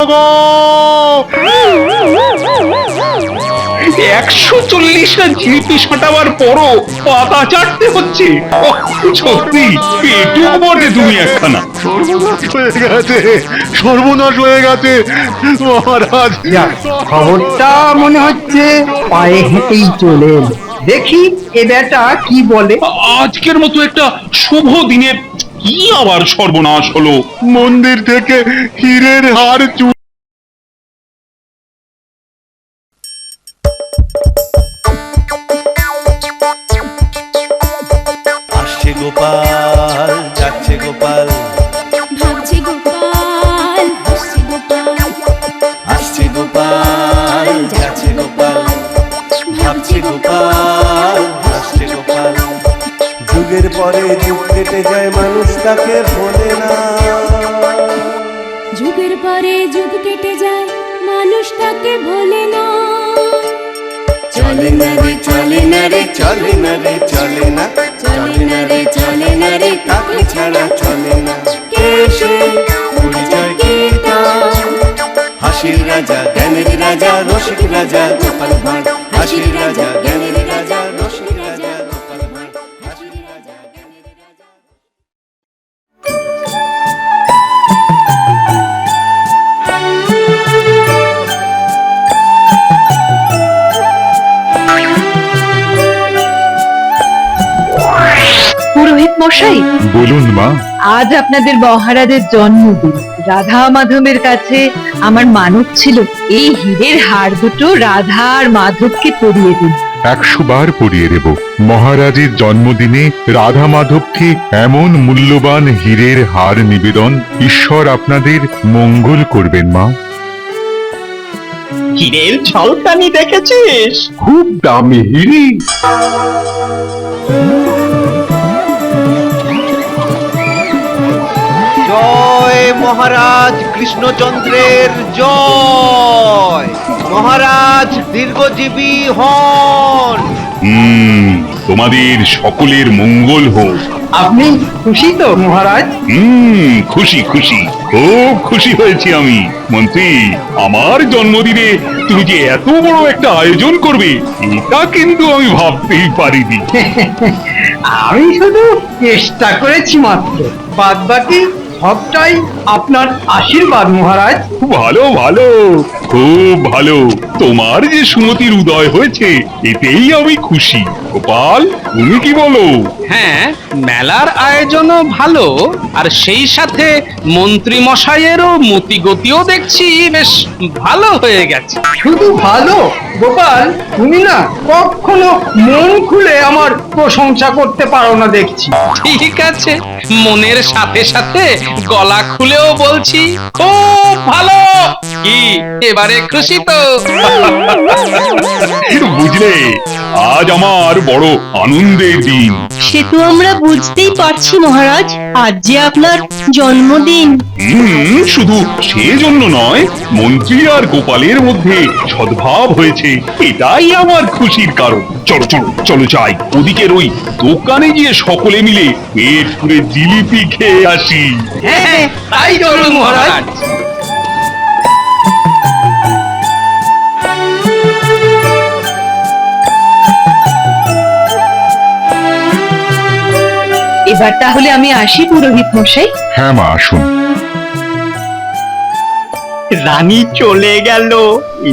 গো। 140টা জিলিপি সাঁটাবার পরও পাতা চাটতে হচ্ছে। সত্যি পেটুক বটে তুমি একখানা। সর্বনাশ হয়ে গেছে, সর্বনাশ হয়ে গেছে মহারাজ। যাক, খবরটা মনে হচ্ছে পায়ে হেঁটেই চলে এলো। দেখি এ বেটা কি বলে। আজকের মতো একটা শুভ দিনে কি আবার সর্বনাশ হলো? মন্দির থেকে হীরের হার চুরি। আসছে গোপাল, যাচ্ছে গোপাল, ভাবছে গোপাল, হাসছে গোপাল, আসছে গোপাল, যাচ্ছে গোপাল, ভাবছে গোপাল, হাসছে গোপাল। যুগের পরে যুগ কেটে যায়, মানুষ তাকে ভোলে না। যুগের পরে যুগ কেটে যায়, মানুষ তাকে ভোলে না। চলে না রে, চলে না রে, চলে না রে, চলে না, চলে না রে, চলে না রে, তাকে ছাড়া চলে না। কেশে পরিচয় গীতা, হাসির রাজা, জ্ঞানের রাজা, রসিক রাজা গোপাল ভাঁড়। হাসির রাজা, জ্ঞানের রাজা, রসিক রাজা গোপাল ভাঁড়। হাসির রাজা, জ্ঞানের রাজা। পুরোহিত মশাই, বলুন মা। আজ আপনাদের মহারাজের জন্মদিন। রাধা মাধবের কাছে আমার মানত ছিল এই হীরের হার দুটো রাধা আর মাধবকে পরিয়ে দিন। 100 বার পরিয়ে দেব। মহারাজের জন্মদিনে রাধা মাধবকে এমন মূল্যবান হীরের হার নিবেদন, ঈশ্বর আপনাদের মঙ্গল করবেন মা। হীরের ঝলকানি দেখেছিস? খুব দামি হিরে। জয় মহারাজ কৃষ্ণচন্দ্রের জয়। মহারাজ দীর্ঘজীবী হন। তোমাদের সকলের মঙ্গল হোক। আপনি খুশি তো মহারাজ? খুশি খুশি, খুব খুশি হয়েছি আমি। মন্ত্রী, আমার জন্মদিনে তুমি যে এত বড় একটা আয়োজন করবে, এটা কিন্তু আমি ভাবতেই পারিনি। আমি শুধু চেষ্টা করেছি মাত্র, বাদ বাকি সবটাই আপনার আশীর্বাদ মহারাজ। ভালো ভালো, খুব ভালো। তোমার যে সুমতির উদয় হয়েছে, এতেই আমি খুশি। গোপাল, তুমি কি বলো? হ্যাঁ, মেলার আয়োজনও ভালো, আর সেই সাথে মন্ত্রী মশাইয়েরও মতিগতিও দেখছি বেশ ভালো হয়ে গেছে। শুধু ভালো? গোপাল, তুমি না কখনো মন খুলে আমার প্রশংসা করতে পারো না দেখছি। ঠিক আছে, মনের সাথে সাথে গলা খুলেও বলছি খুব ভালো। কি এবারে খুশি তো? বুঝলে, আজ আমার বড় আনন্দের দিন। সে তো আমরা বুঝতেই পারছি মহারাজ, আজ যে আপনার জন্মদিন। শুধু সেজন্য নয়, মন্ত্রী আর গোপালের মধ্যে সদ্ভাব হয়েছে, এটাই আমার খুশির কারণ। চলো চলো চলো যাই, ওদিকের ওই দোকানে গিয়ে সকলে মিলে পেট পুরে জিলিপি খেয়ে আসি। হ্যাঁ, তাই চলুন মহারাজ। এবার তাহলে আমি আসি পুরোহিত মশাই। হ্যাঁ মা, আসুন। রানী চলে গেল,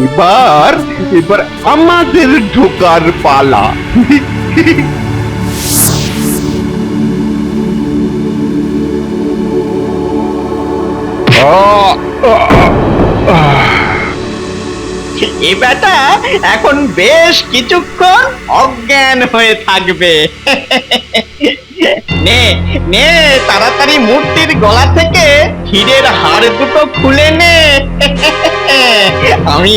এবার এবার আমাদের ঢোকার পালা। এ বেটা এখন বেশ কিছুক্ষণ অজ্ঞান হয়ে থাকবে। নে নে, তাড়াতাড়ি মূর্তির গলা থেকে হীরের হার দুটো খুলে নে। আমি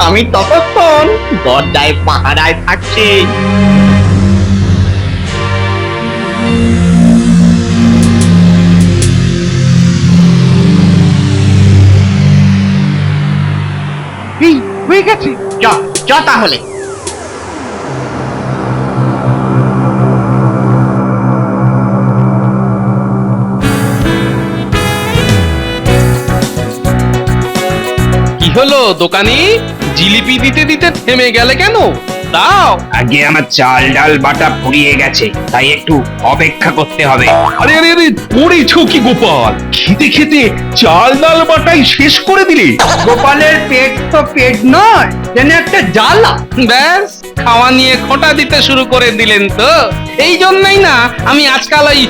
আমি ততক্ষণ দরজায় পাহারায় থাকছি। হয়ে গেছে, চ চ তাহলে। হলো দোকানি, জিলিপি দিতে দিতে থেমে গেলে কেন? দাও। আগে আমার চাল ডাল বাটা ফুরিয়ে গেছে, তাই একটু অপেক্ষা করতে হবে। আরে আরে আরে করেছো কি গোপাল? খেতে খেতে চাল ডাল বাটাই শেষ করে দিলে। গোপালের পেট তো পেট নয়, যেন একটা জ্বালা। ব্যাস, খাওয়া নিয়ে খোঁটা দিতে শুরু করে দিলেন তো। এই জন্যই না আমি আজকাল ওই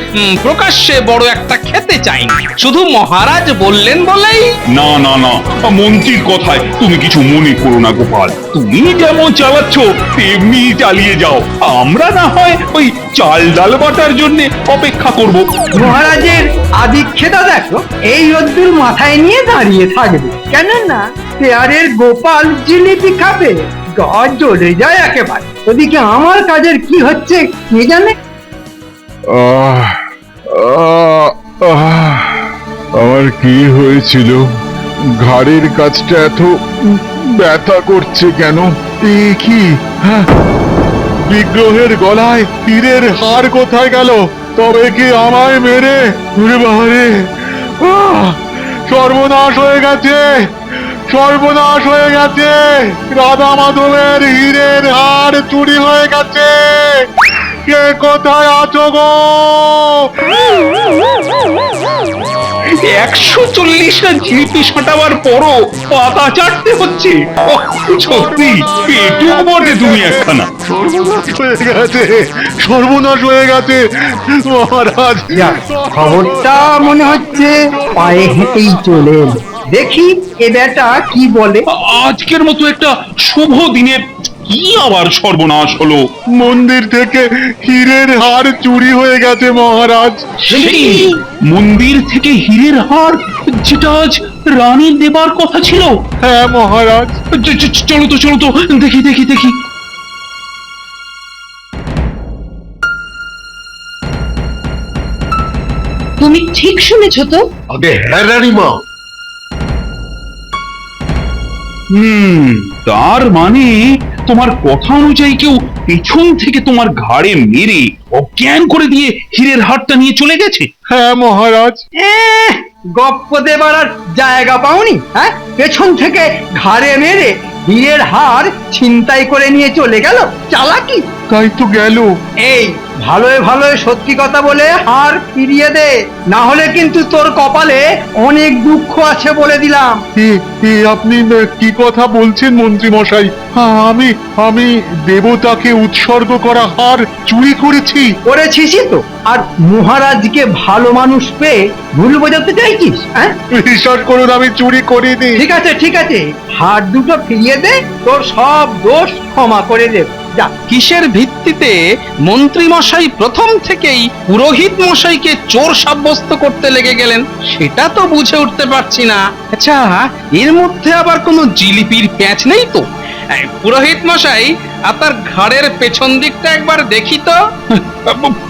প্রকাশ্যে বড় একটা খেতে চাই না, শুধু মহারাজ বললেন বলেই। না না না, মন্ত্রীর কথায় তুমি কিছু মনে করো না গোপাল। তুমি যেমন চালাচ্ছ তেমনি চালিয়ে যাও, আমরা না হয় ওই চাল ডাল বাটার জন্য অপেক্ষা করব। মহারাজের আদিক্ষেতা দেখো এই রোদ্দুর মাথায় নিয়ে দাঁড়িয়ে থাকবে, কেননা পেয়ারের গোপাল জিলিপি খাবে। গা জ্বলে যায় একেবারে। ওদিকে আমার কাজের কি হচ্ছে কে জানে। আহ আহ আহ আমার কি হয়েছিল? ঘাড়ের কাছটা এত ব্যথা করছে কেন? এ কি? হ্যাঁ, বিগ্রহের গলায় তীরের হাড় কোথায় গেল? তবে কি আমায় মেরে? ওরে বাবারে! সর্বনাশ হয়ে গেছে, সর্বনাশ হয়ে গেছে! রাধা মাধবের হীরের হাড় চুরি হয়ে গেছে। কে কোথায় আছো গো? 140টা জিলিপি সাঁটাবার পরও পাতা চাটতে হচ্ছে। ওহ, সত্যি পেটু বটে তুমি একখানা। সর্বনাশ হয়ে গেছে, সর্বনাশ হয়ে গেছে মহারাজ। যাক, খবরটা মনে হচ্ছে পায়ে হেঁটেই চলে এলো। দেখি এ বেটা কি বলে। আজকের মতো একটা শুভ দিনে কি আবার সর্বনাশ হলো? মন্দির থেকে হীরের হাড় চুরি হয়ে গেছে মহারাজ। সেই মন্দির থেকে হীরের হার, যেটা আজ রানীর দেবার কথা ছিল। হ্যাঁ মহারাজ। চলো তো চলো তো, দেখি দেখি দেখি। তুমি ঠিক শুনেছো তো? আগে হ্যাঁ রানীমা। তার মানে তোমার কথা অনুযায়ী কেউ পেছন থেকে তোমার ঘাড়ে মেরে অজ্ঞান করে দিয়ে হীরের হারটা নিয়ে চলে গেছে। হ্যাঁ মহারাজ। গপ্প দেবার আর জায়গা পাওনি? হ্যাঁ, পেছন থেকে ঘাড়ে মেরে হীরের হার ছিনতাই করে নিয়ে চলে গেল। চালাকি। তাই তো গেল। এই ভালোয় ভালোয় সত্যি কথা বলে হার ফিরিয়ে দে, না হলে কিন্তু তোর কপালে অনেক দুঃখ আছে বলে দিলাম। আপনি কি কথা বলছেন মন্ত্রী মশাই? আমি আমি দেবতাকে উৎসর্গ করা হার চুরি করেছি? করেছিসই তো। আর মহারাজকে ভালো মানুষ পেয়ে ভুল বোঝাতে চাইছিস? হ্যাঁ, বিশ্বাস করুন আমি চুরি করিনি। ঠিক আছে ঠিক আছে, হার দুটো ফিরিয়ে দে, তোর সব দোষ ক্ষমা করে দেব। যা। কিসের ভিত্তিতে মন্ত্রী মশাই প্রথম থেকেই পুরোহিত মশাইকে চোর সাব্যস্ত করতে লেগে গেলেন, সেটা তো বুঝে উঠতে পারছি না। আচ্ছা, এর মধ্যে আবার কোনো জিলিপির প্যাঁচ নেই তো? এই, পুরোহিত মশাই, আপনার ঘাড়ের পেছন দিকটা একবার দেখি তো।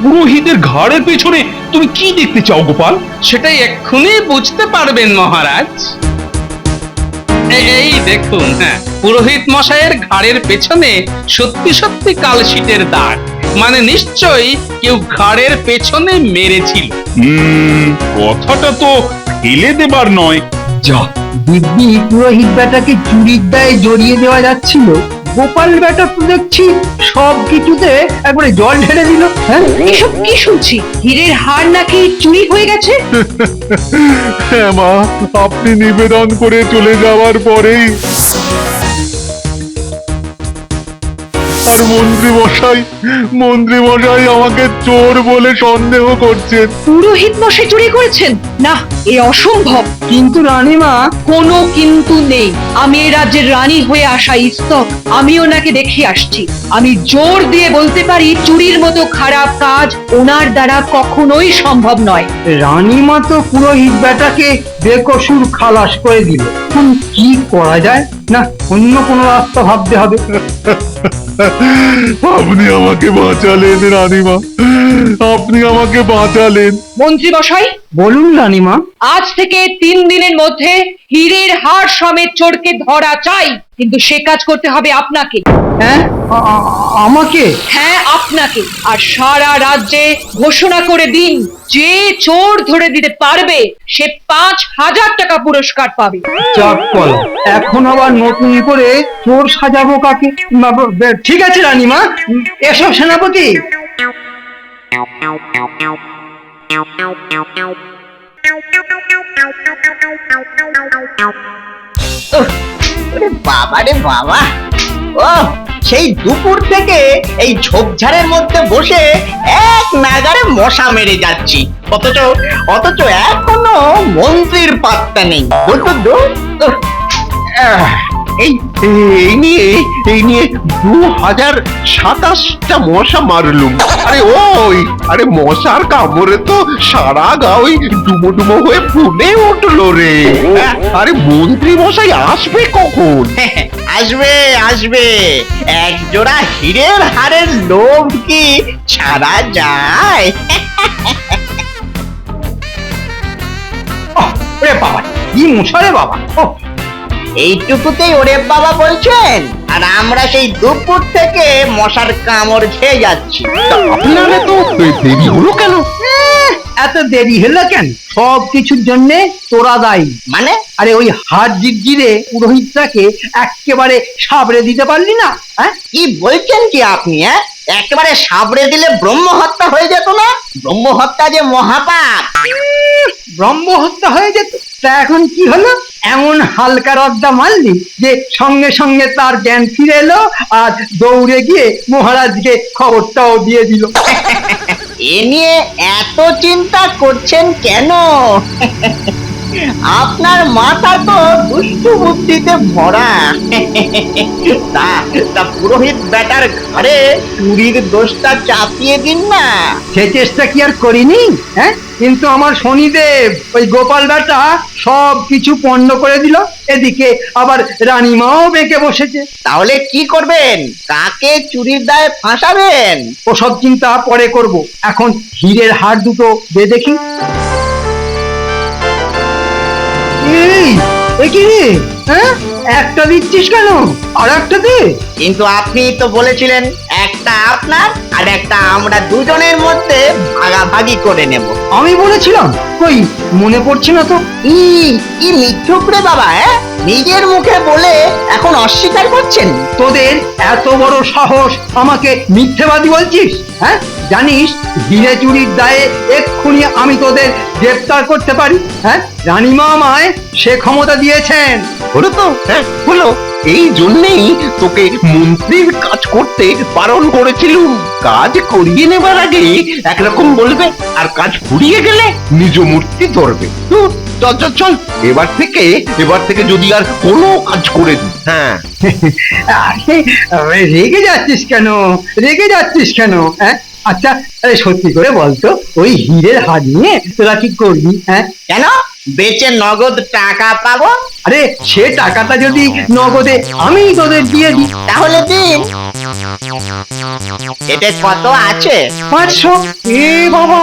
পুরোহিতের ঘাড়ের পেছনে তুমি কি দেখতে চাও গোপাল? সেটাই এক্ষুনি বুঝতে পারবেন মহারাজ। এই দেখুন, হ্যাঁ, পুরোহিত মশাইয়ের ঘাড়ের পেছনে সত্যি সত্যি কালশিটের দাগ, মানে নিশ্চয়ই কেউ ঘাড়ের পেছনে মেরেছিল। কথাটা তো ফেলে দেবার নয়। যা, দিব্যি পুরোহিত বেটাকে চুরির দায়ে জড়িয়ে দেওয়া যাচ্ছিল, গোপাল বেটা তো দেখছি সব কিছুতে একবারে জল ঢেলে দিল। হ্যাঁ, এসব কি শুনছি? হীরের হার নাকি চুরি হয়ে গেছে? হ্যাঁ মা, আপনি নিবেদন করে চলে যাওয়ার পরেই। আর মন্ত্রী মশাই আমাকে চোর বলে সন্দেহ করছেন। পুরোহিত মশাই চুরি করেছেন? না, এ অসম্ভব। কিন্তু রানীমা, কোনো কিন্তু নেই। আমি এই রাজ্যের রানী হয়ে আসা ইস্তক, আমি ওনাকে দেখে আসছি। আমি জোর দিয়ে বলতে পারি চুরির মতো খারাপ কাজ ওনার দ্বারা কখনোই সম্ভব নয়। রানীমা তো পুরোহিত বেটাকে বেকসুর খালাস করে দিল। এখন কি করা যায়? না, অন্য কোনো রাস্তা ভাবতে হবে। আপনি আমাকে বাঁচালেন রানীমা, আপনি আমাকে বাঁচালেন। মন্ত্রী মশাই, বলুন রানীমা। আজ থেকে 3 দিনের মধ্যে হীরের হার সমেত চোরকে ধরা চাই, কিন্তু সে কাজ করতে হবে আপনাকে। হ্যাঁ আমাকে? হ্যাঁ আপনাকে। আর সারা রাজ্যে ঘোষণা করে দিন, যে চোর ধরে দিতে পারবে সে 5,000 টাকা পুরস্কার পাবে। চাপ কলা, এখন আবার নতুন করে চোর সাজাবো কাকে? ঠিক আছে রানীমা, এসব সেনাপতি। বাবা রে বাবা, ও সেই দুপুর থেকে এই ঝোপঝাড়ের মধ্যে বসে এক নাগারে মশা মেরে যাচ্ছি, অথচ অথচ এখনো মন্ত্রীর পাত্তা নেই। এই এই নিয়ে 2027টা মশা মারলুম। আরে মশার কামড়ে তো সারা গা ওই ডুমো ডুমো হয়ে ফুলে উঠলো রে। আরে মন্ত্রী মশাই আসবে কখন? আসবে আসবে, এক জোড়া হীরের হাড়ের লোভ কি ছাড়া যায়? ওরে বাবা, কি মশারে বাবা! এইটুকুতেই ওরে বাবা বলছেন, আর আমরা সেই দুপুর থেকে মশার কামড় খেয়ে যাচ্ছি। আপনারা তো দেরি হলো কেন? এত দেরি হলো কেন? সব কিছুর জন্য তোরা দায়ী। মানে? আরে ওই হাত জিগজিরে পুরোহিতটাকে একেবারে সাবড়ে দিতে পারলি না? হ্যাঁ, কি বলছেন কি আপনি? একেবারে সাবড়ে দিলে ব্রহ্ম হত্যা হয়ে যেত না? ব্রহ্ম হত্যা যে মহাপাপ। ব্রহ্ম হত্যা হয়ে যেত। তা এখন কি হলো? এমন হালকা রদ্দা মারলি যে সঙ্গে সঙ্গে তার জ্ঞান ফিরে এলো, আর দৌড়ে গিয়ে মহারাজকে খবরটাও দিয়ে দিল। এ নিয়ে এত চিন্তা করছেন কেন? আপনার মাথা তো দুষ্টু বুদ্ধিতে ভরা। তা পুরোহিত বেটার ঘরে চুরির দোষটা চাপিয়ে দিন না। সে চেষ্টা কি আর করিনি? হ্যাঁ, কিন্তু আমার শনিদেব ওই গোপাল বেটা সব কিছু পণ্ড করে দিল। এদিকে আবার রানীমাও বেঁকে বসেছে। তাহলে কি করবেন? কাকে চুরির দায়ে ফাঁসাবেন? ওসব চিন্তা পরে করব, এখন হীরের হাড় দুটো দে দেখি। এই কি রে? হ্যাঁ, একটা দিচ্ছিস কেন? আর একটা দে। কিন্তু আপনি তো বলেছিলেন একটা আপনার আর একটা আমরা দুজনের মধ্যে ভাগাভাগি করে নেব। আমি বলেছিলাম? কই মনে পড়ছে না তো। কি মিথ্যুক রে বাবা! নিজের মুখে বলে এখন অস্বীকার করছেন? তোদের এত বড় সাহস আমাকে মিথ্যেবাদী বলছিস? হ্যাঁ, জানিস হীরে চুরির দায়ে এক্ষুনি আমি তোদের গ্রেফতার করতে পারি। হ্যাঁ, রানীমা আমায় সে ক্ষমতা দিয়েছেন। হলো তো, হ্যাঁ হলো। এই জন্যেই তোকে মন্ত্রীর কাজ করতে বারণ করেছিলুম। কাজ করিয়ে নেবার আগে একরকম বলবে, আর কাজ ফুরিয়ে গেলে নিজ মূর্তি ধরবে। চল চল চল, এবার থেকে যদি আর কোনো কাজ করে দিই। হ্যাঁ, আরে রেগে যাচ্ছিস কেন? রেগে যাচ্ছিস কেন? হ্যাঁ, আচ্ছা সত্যি করে বলতো, ওই হীরের হাড় নিয়ে তোরা কি করবি? হ্যাঁ, কেন? বেচে নগদ টাকা পাবো। আরে সে টাকাটা যদি নগদে আমি তোদের দিয়ে দিই তাহলে দিন। এতে কত আছে? 500। এ বাবা,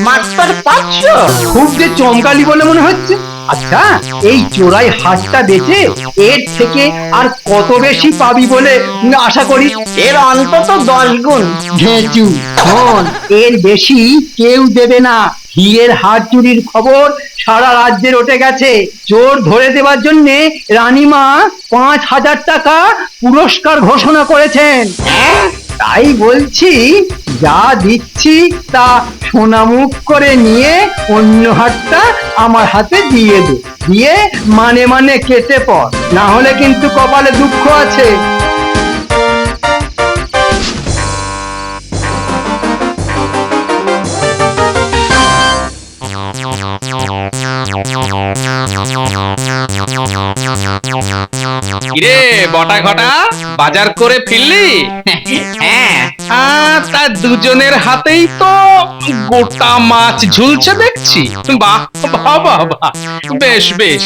মাত্র 500? খুব যে চমকালি বলে মনে হচ্ছে। আচ্ছা, এই চোরাই হাটটা বেচে এর থেকে আর কত বেশি পাবি বলে আশা করি? এর অন্তত 10 গুণ। ঘেঁচু শোন, এর বেশি কেউ দেবে না। হীরের হাট চুরির খবর সারা রাজ্যে রটে গেছে। চোর ধরে দেওয়ার জন্য রানীমা 5,000 টাকা পুরস্কার ঘোষণা করেছেন। তাই বলছি, যা দিচ্ছি তা সোনামুখ করে নিয়ে অন্য হাতটা আমার হাতে দিয়ে দে। দিয়ে মানে মানে কেটে পড়, না হলে কিন্তু কপালে দুঃখ আছে। কিরে বটা ঘটা, বাজার করে ফিরলি? হ্যাঁ, তা দুজনের হাতেই তো গোটা মাছ ঝুলছে দেখছি। বাহ বাহ বাহ বাহ, বেশ বেশ।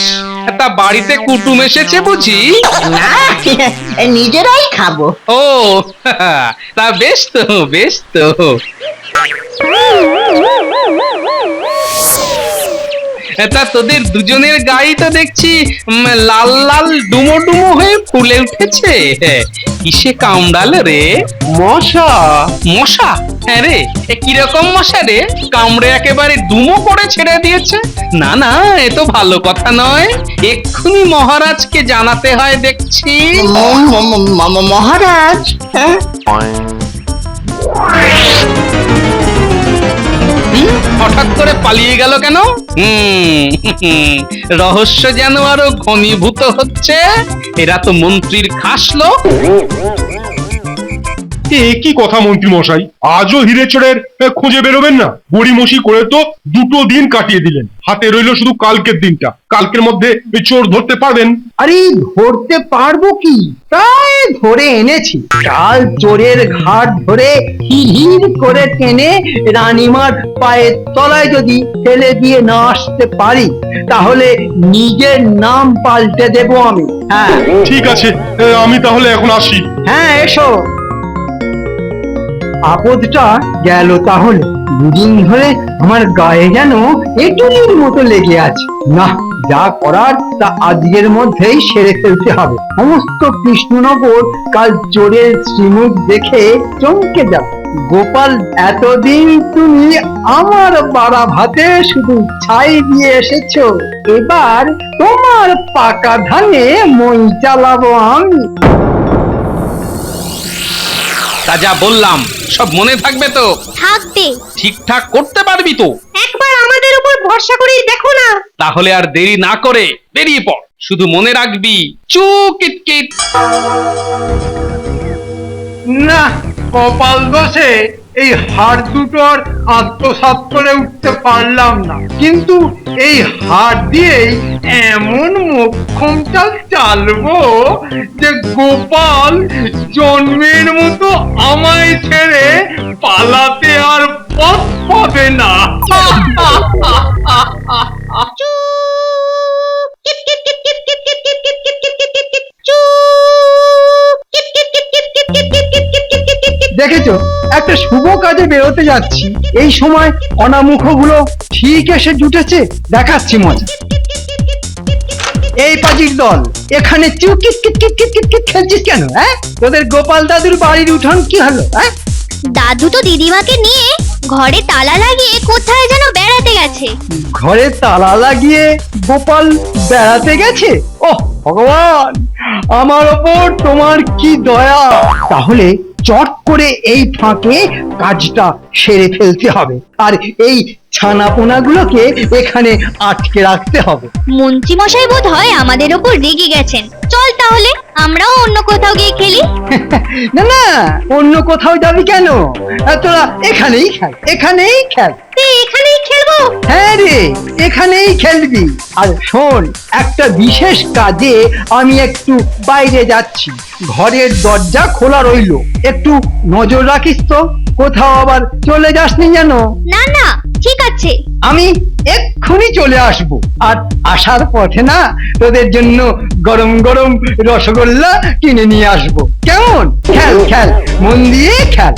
তা বাড়িতে কুটুম এসেছে বুঝি? না, নিজেরাই খাবো। ও তা বেশ তো, বেশ তো। তা তোদের দুজনের গায়ে তো দেখছি লাল লাল ডুমো ডুমো হয়ে ফুলে উঠেছে। কিসে কামড়ালে রে? মশা। মশা? হ্যাঁ রে, কিরকম মশা রে? কামড়ে একেবারে ডুমো করে ছেড়ে দিয়েছে। না না, এ তো ভালো কথা নয়, এক্ষুনি মহারাজকে জানাতে হয় দেখছি। মহারাজ, হ্যাঁ? হঠাৎ করে পালিয়ে গেল কেন? রহস্য যেন আরো ঘনীভূত হচ্ছে। এরা তো মন্ত্রীর খাস লোক। এ কি কথা মন্ত্রী মশাই, আজও হিরে চোরের খুঁজে বেরোবেন না? গড়িমসি করে তো 2 দিন কাটিয়ে দিলেন, হাতে রইল শুধু কালকের দিনটা। কালকের মধ্যে এই চোর ধরতে পারবেন? আরে ধরতে পারবো কি, তাই ধরে এনেছি। কাল চোরের ঘাট ধরে হির করে টেনে রানীমার পায়ের তলায় যদি ফেলে দিয়ে না আসতে পারি, তাহলে নিজের নাম পাল্টে দেব আমি। হ্যাঁ ঠিক আছে, আমি তাহলে এখন আসি। হ্যাঁ, এসো। আপদটা গেল তাহলে। 2 দিন ধরে আমার গায়ে যেন এটুলির মতো লেগে আছে। না, যা করার তা আজকের মধ্যেই সেরে ফেলতে হবে। সমস্ত কৃষ্ণনগর কাল চোরের শ্রীমুখ দেখে চমকে যাবে। গোপাল, এতদিন তুমি আমার বাড়া ভাতে শুধু ছাই দিয়ে এসেছো, এবার তোমার পাকা ধানে মই চালাবো আমি। তা যা বললাম সব মনে থাকবে তো? থাকবে। ঠিকঠাক করতে পারবি তো? একবার আমাদের উপর ভরসা করেই দেখো না। তাহলে আর দেরি না করে বেরিয়ে পড়। শুধু মনে রাখবি, চু কিটকিট। না, কপাল দোষে এই হাড় দুটোর আত্মসাৎ করে উঠতে পারলাম না, কিন্তু এই হাড় দিয়েই এমন মোক্ষম চাল চালবো যে গোপাল জন্মের মতো আমায় ছেড়ে পালাতে আর পথ পাবে না। দেখেছো, একটা শুভ কাজে বেরোতে যাচ্ছি, এই সময় অনামুখগুলো ঠিক এসে জুটেছে। দেখাচ্ছি মজা। এই পাজির দল, এখানে চুকিট কিট কিট কিট কিট কিট খেলছিস কেন? হ্যাঁ, তোদের গোপাল দাদুর বাড়ির উঠান কি হলো? হ্যাঁ, দাদু তো দিদিমাকে নিয়ে ঘরে তালা লাগিয়ে কোথায় যেন বেড়াতে গেছে। ঘরে তালা লাগিয়ে গোপাল বেড়াতে গেছে? ওহ ভগবান, আমার ওপর তোমার কি দয়া! তাহলে চট করে এই ফাঁকে কাজটা সেরে ফেলতে হবে, আর এই ছানাপোনাগুলোকে এখানে আটকে রাখতে হবে। মন্ত্রী মশাই বোধ হয় আমাদের ওপর রেগে গেছেন। চল তাহলে আমরাও অন্য কোথাও গিয়ে খেলি। না না, অন্য কোথাও যাবি কেন? তোরা এখানেই খেল, এখানেই খেল। এখানেই খেলবো? হ্যাঁ রে, এখানেই খেলবি। আর শোন, একটা বিশেষ কাজে আমি একটু বাইরে যাচ্ছি। ঘরের দরজা খোলা রইলো, একটু নজর রাখিস তো, কোথাও আবার চলে যাসনি যেন। না না, ঠিক আছে। আমি এক্ষুনি চলে আসব, আর আসার পথে না তোদের জন্য গরম গরম রসগোল্লা কিনে নিয়ে আসবো। কেমন? খেল খেল, মন দিয়ে খেল।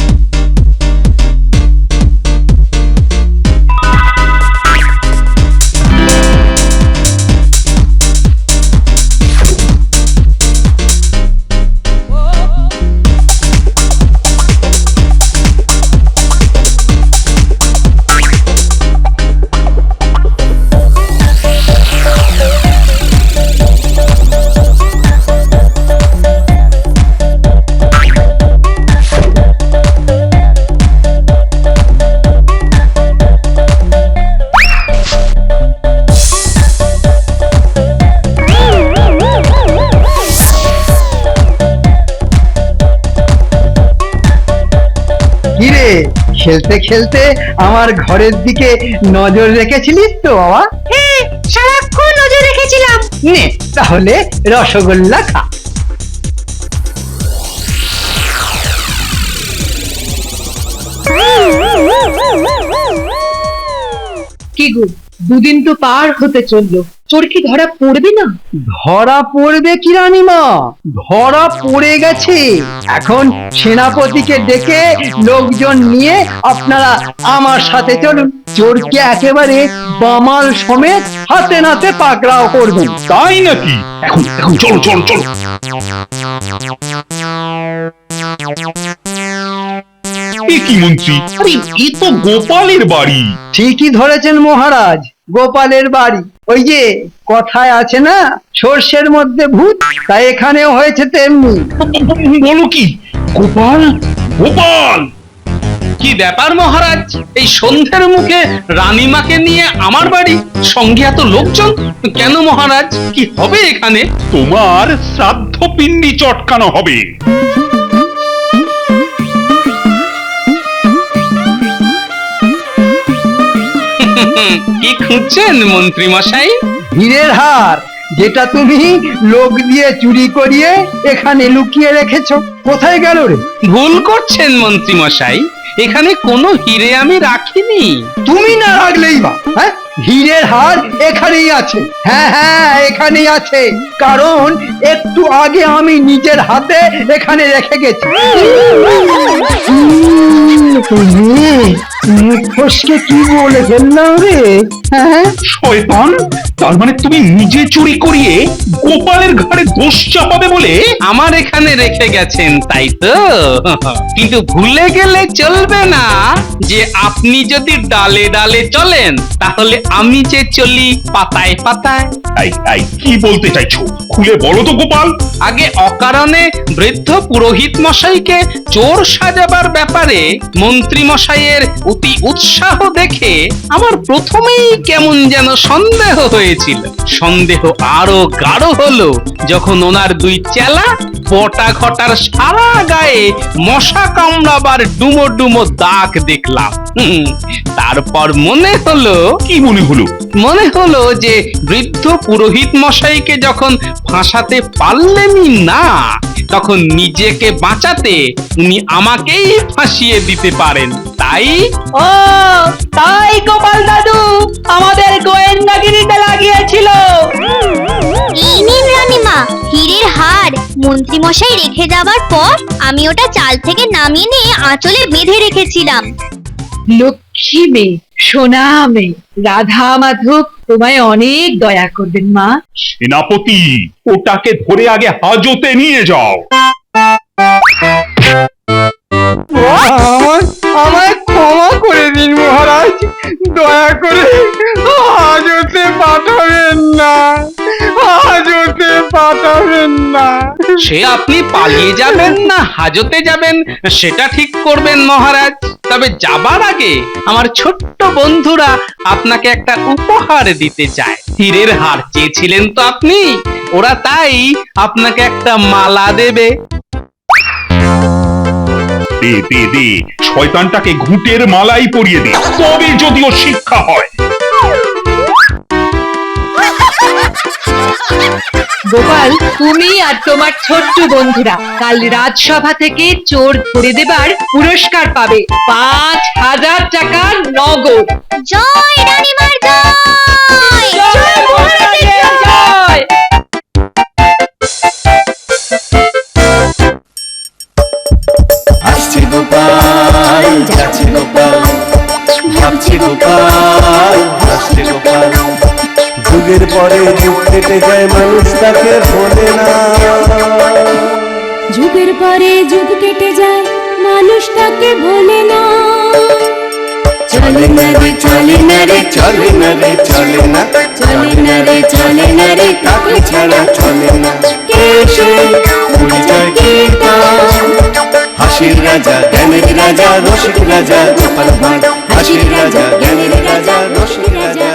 খেলতে খেলতে আমার ঘরের দিকে নজর রেখেছিলিস তো বাবা? হ্যাঁ, সারাক্ষণ নজর রেখেছিলাম। নে তাহলে রসগোল্লা খা। কি গো, 2 দিন তো পার হতে চললো, চোর কি ধরা পড়বে না? ধরা পড়বে কি রানীমা, ধরা পড়ে গেছে। এখন সেনাপতিকে ডেকে লোকজন নিয়ে আপনারা আমার সাথে চলুন, চোরকে একেবারে বামাল সমেত হাতে নাতে পাকড়াও করবেন। তাই নাকি? এখন এখন চলো চলো চলো। এ কি মন্ত্রী, আরে এ তো গোপালের বাড়ি। ঠিকই ধরেছেন মহারাজ, গোপালের বাড়ি। ওই যে কথায় আছে না, সর্ষের মধ্যে ভূত, তাই এখানেও হয়েছে তেমনি। বলো কি? গোপাল, গোপাল! কি ব্যাপার মহারাজ, এই সন্ধ্যের মুখে রানীমাকে নিয়ে আমার বাড়ি, সঙ্গে এত লোকজন কেন মহারাজ? কি হবে এখানে? তোমার শ্রাদ্ধ পিণ্ডি চটকানো হবে। কি খুঁজছেন মন্ত্রী মশাই? হীরের হার, যেটা তুমি লোক দিয়ে চুরি করিয়ে এখানে লুকিয়ে রেখেছো, কোথায় গেল রে? ভুল করছেন মন্ত্রী মশাই, এখানে কোনো হিরে আমি রাখিনি। তুমি না রাখলেই বা, হ্যাঁ? হীরের হার এখানেই আছে। হ্যাঁ হ্যাঁ, এখানেই আছে, কারণ একটু আগে আমি নিজের হাতে এখানে রেখে গেছি। ফসকে কি বলে ফেললাম রে? হ্যাঁ, শয়তান! তার মানে তুমি নিজে চুরি করিয়ে গোপালের ঘাড়ে দোষ চাপাবে বলে আমার এখানে রেখে গেছেন, তাই তো? কিন্তু ভুলে গেলে চলবে না যে আপনি যদি ডালে ডালে চলেন, তাহলে আমি যে চলি পাতায় পাতায়। কি বলতে চাইছো? খুলে বলো তো গোপাল। আগে অকারণে বৃদ্ধ পুরোহিত মশাইকে চোর সাজাবার ব্যাপারে মন্ত্রী মশাইয়ের অতি উৎসাহ দেখে আমার প্রথমেই কেমন যেন সন্দেহ হয়েছিল। সন্দেহ আরো গাঢ় হলো যখন ওনার দুই চেলা বটা ঘটার সারা গায়ে মশা কামড়াবার ডুমো ডুমো দাগ দেখলাম। তারপর মনে হলো। কি মনে হলো? মনে হলো যে বৃদ্ধ পুরোহিত মশাইকে যখন ফাঁসাতে পারলেনই না, তখন নিজেকে বাঁচাতে উনি আমাকেই ফাঁসিয়ে দিতে পারেন। তাই ও তাই গোপাল দাদু আমাদের গোয়েন্দাগিরিতে লাগিয়েছিল। এই নিন রানীমা, হীরের হার মন্ত্রী মশাই রেখে যাবার পর আমি ওটা চাল থেকে নামিয়ে নিয়ে আঁচলে বেঁধে রেখেছিলাম। লক্ষ্মী মেয়ে, সোনা মেয়ে, রাধা মাধব তোমায় অনেক দয়া করবেন মা। সেনাপতি, ওটাকে ধরে আগে হাজতে নিয়ে যাও। আমায় ক্ষমা করে দিন মহারাজ, দয়া করে হাজতে পাঠাবেন না, হাজতে পাঠাবেন না। সে আপনি পালিয়ে যাবেন না হাজতে যাবেন সেটা ঠিক করবেন মহারাজ। তবে যাবার আগে আমার ছোট্ট বন্ধুরা আপনাকে একটা উপহার দিতে চায়। হীরের হার চেয়েছিলেন তো আপনি, ওরা তাই আপনাকে একটা মালা দেবে। দে দে দে, শয়তানটাকে ঘুঁটের মালাই পরিয়ে দে, তবে যদিও শিক্ষা হয়। গোপাল, তুমি আর তোমার ছোট্ট বন্ধুরা কাল রাজসভা থেকে চোর ধরে দেবার পুরস্কার পাবে ৫,০০০ টাকা নগদ। জয় রানীমার জয়! জয় মহারাজের জয়! আসছে গোপাল, যাচ্ছে গোপাল, ভাবছে গোপাল, হাসছে গোপাল। যুগের পরে যুগ কেটে যায়, মানুষ তাকে ভোলে না। যুগের পরে যুগ কেটে যায়, মানুষ তাকে ভোলে না। চলে না রে, চলে না রে, চলে না রে, চলে না, চলে না রে, চলে না রে, কাকে ছাড়া চলে না। কে সে পরিচয় গীতা, হাসির রাজা, জ্ঞানের রাজা, রসিক রাজা গোপাল ভাঁড়। হাসির রাজা, জ্ঞানের রাজা, রসিক রাজা।